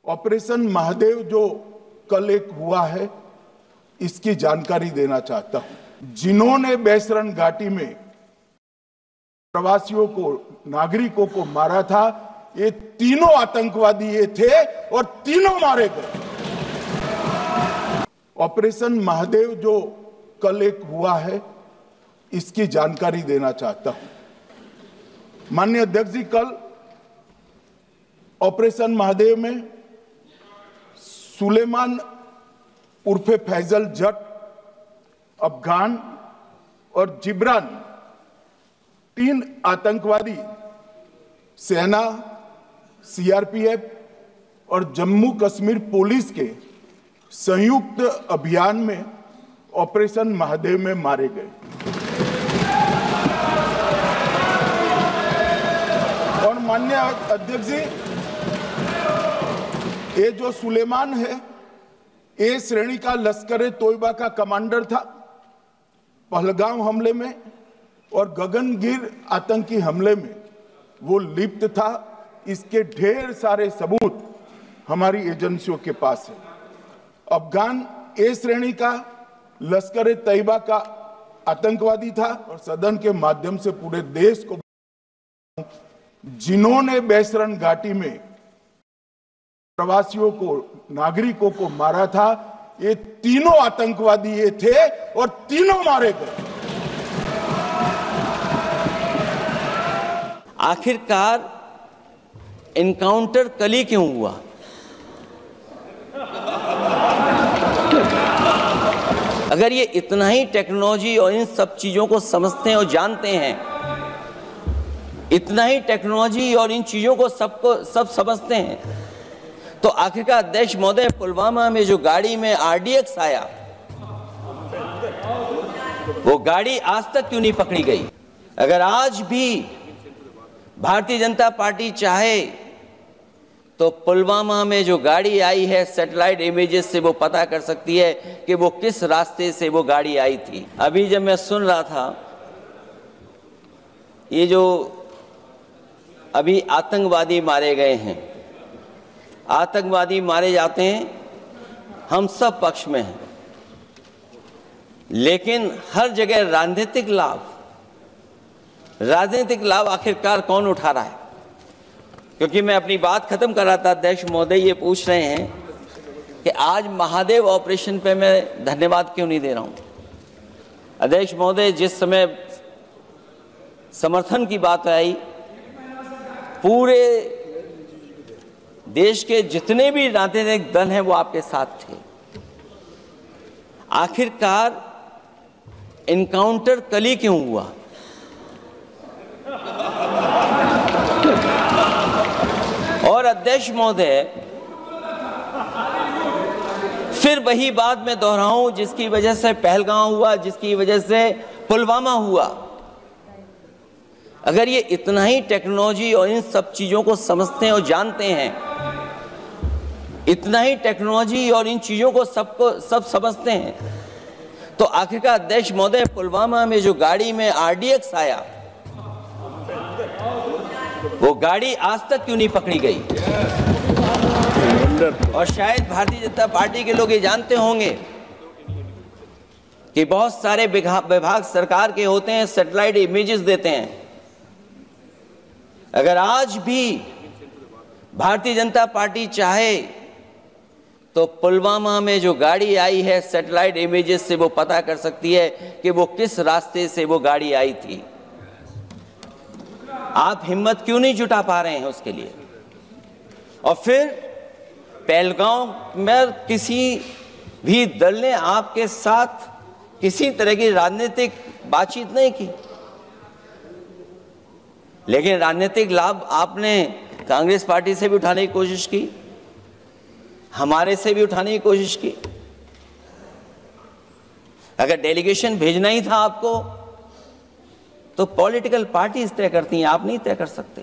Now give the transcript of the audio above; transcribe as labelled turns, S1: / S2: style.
S1: Operation Mahadev जो कल एक हुआ है, इसकी जानकारी देना चाहता हूं। जिन्होंने बैसरण घाटी में प्रवासियों को, नागरिकों को मारा था, ये तीनों आतंकवादी ये थे और तीनों मारे गए। ऑपरेशन महादेव जो कल एक हुआ है, इसकी जानकारी देना चाहता हूं। माननीय अध्यक्ष जी, कल ऑपरेशन महादेव में सुलेमान उर्फे फैजल जट, अफगान और जिब्रान, 3 आतंकवादी सेना, सीआरपीएफ और जम्मू कश्मीर पुलिस के संयुक्त अभियान में ऑपरेशन महादेव में मारे गए। और माननीय अध्यक्ष जी, ये जो सुलेमान है, ए श्रेणी का लश्कर तोयबा का कमांडर था। पहलगाम हमले में और गगनगिर आतंकी हमले में वो लिप्त था। इसके ढेर सारे सबूत हमारी एजेंसियों के पास है। अफगान ए श्रेणी का लश्कर तैयबा का आतंकवादी था और सदन के माध्यम से पूरे देश को, जिन्होंने बैसरण घाटी में प्रवासियों को, नागरिकों को मारा था, ये तीनों आतंकवादी ये थे और तीनों मारे गए।
S2: आखिरकार एनकाउंटर कल ही क्यों हुआ? अगर ये इतना ही टेक्नोलॉजी और इन सब चीजों को समझते हैं और जानते हैं, इतना ही टेक्नोलॉजी और इन चीजों को सब समझते हैं, तो आखिरकार अध्यक्ष महोदय, पुलवामा में जो गाड़ी में आरडीएक्स आया, वो गाड़ी आज तक क्यों नहीं पकड़ी गई? अगर आज भी भारतीय जनता पार्टी चाहे तो पुलवामा में जो गाड़ी आई है, सैटेलाइट इमेजेस से वो पता कर सकती है कि वो किस रास्ते से वो गाड़ी आई थी। अभी जब मैं सुन रहा था, ये जो अभी आतंकवादी मारे गए हैं, आतंकवादी मारे जाते हैं, हम सब पक्ष में हैं, लेकिन हर जगह राजनीतिक लाभ आखिरकार कौन उठा रहा है? क्योंकि मैं अपनी बात खत्म कर रहा था, अध्यक्ष महोदय ये पूछ रहे हैं कि आज महादेव ऑपरेशन पे मैं धन्यवाद क्यों नहीं दे रहा हूं। अध्यक्ष महोदय, जिस समय समर्थन की बात आई, पूरे देश के जितने भी राजनीतिक दल हैं वो आपके साथ थे। आखिरकार एनकाउंटर कल ही क्यों हुआ? और अध्यक्ष महोदय, फिर वही बात मैं दोहराऊं जिसकी वजह से पहलगाम हुआ, जिसकी वजह से पुलवामा हुआ। अगर ये इतना ही टेक्नोलॉजी और इन सब चीजों को समझते हैं और जानते हैं, इतना ही टेक्नोलॉजी और इन चीजों को सब समझते हैं, तो आखिरकार अध्यक्ष महोदय, पुलवामा में जो गाड़ी में आरडीएक्स आया, वो गाड़ी आज तक क्यों नहीं पकड़ी गई? और शायद भारतीय जनता पार्टी के लोग ये जानते होंगे कि बहुत सारे विभाग सरकार के होते हैं, सैटेलाइट इमेजेस देते हैं। अगर आज भी भारतीय जनता पार्टी चाहे तो पुलवामा में जो गाड़ी आई है, सैटेलाइट इमेजेस से वो पता कर सकती है कि वो किस रास्ते से वो गाड़ी आई थी। आप हिम्मत क्यों नहीं जुटा पा रहे हैं उसके लिए? और फिर पहलगाम में किसी भी दल ने आपके साथ किसी तरह की राजनीतिक बातचीत नहीं की, लेकिन राजनीतिक लाभ आपने कांग्रेस पार्टी से भी उठाने की कोशिश की, हमारे से भी उठाने की कोशिश की। अगर डेलीगेशन भेजना ही था आपको, तो पॉलिटिकल पार्टीज तय करती हैं, आप नहीं तय कर सकते।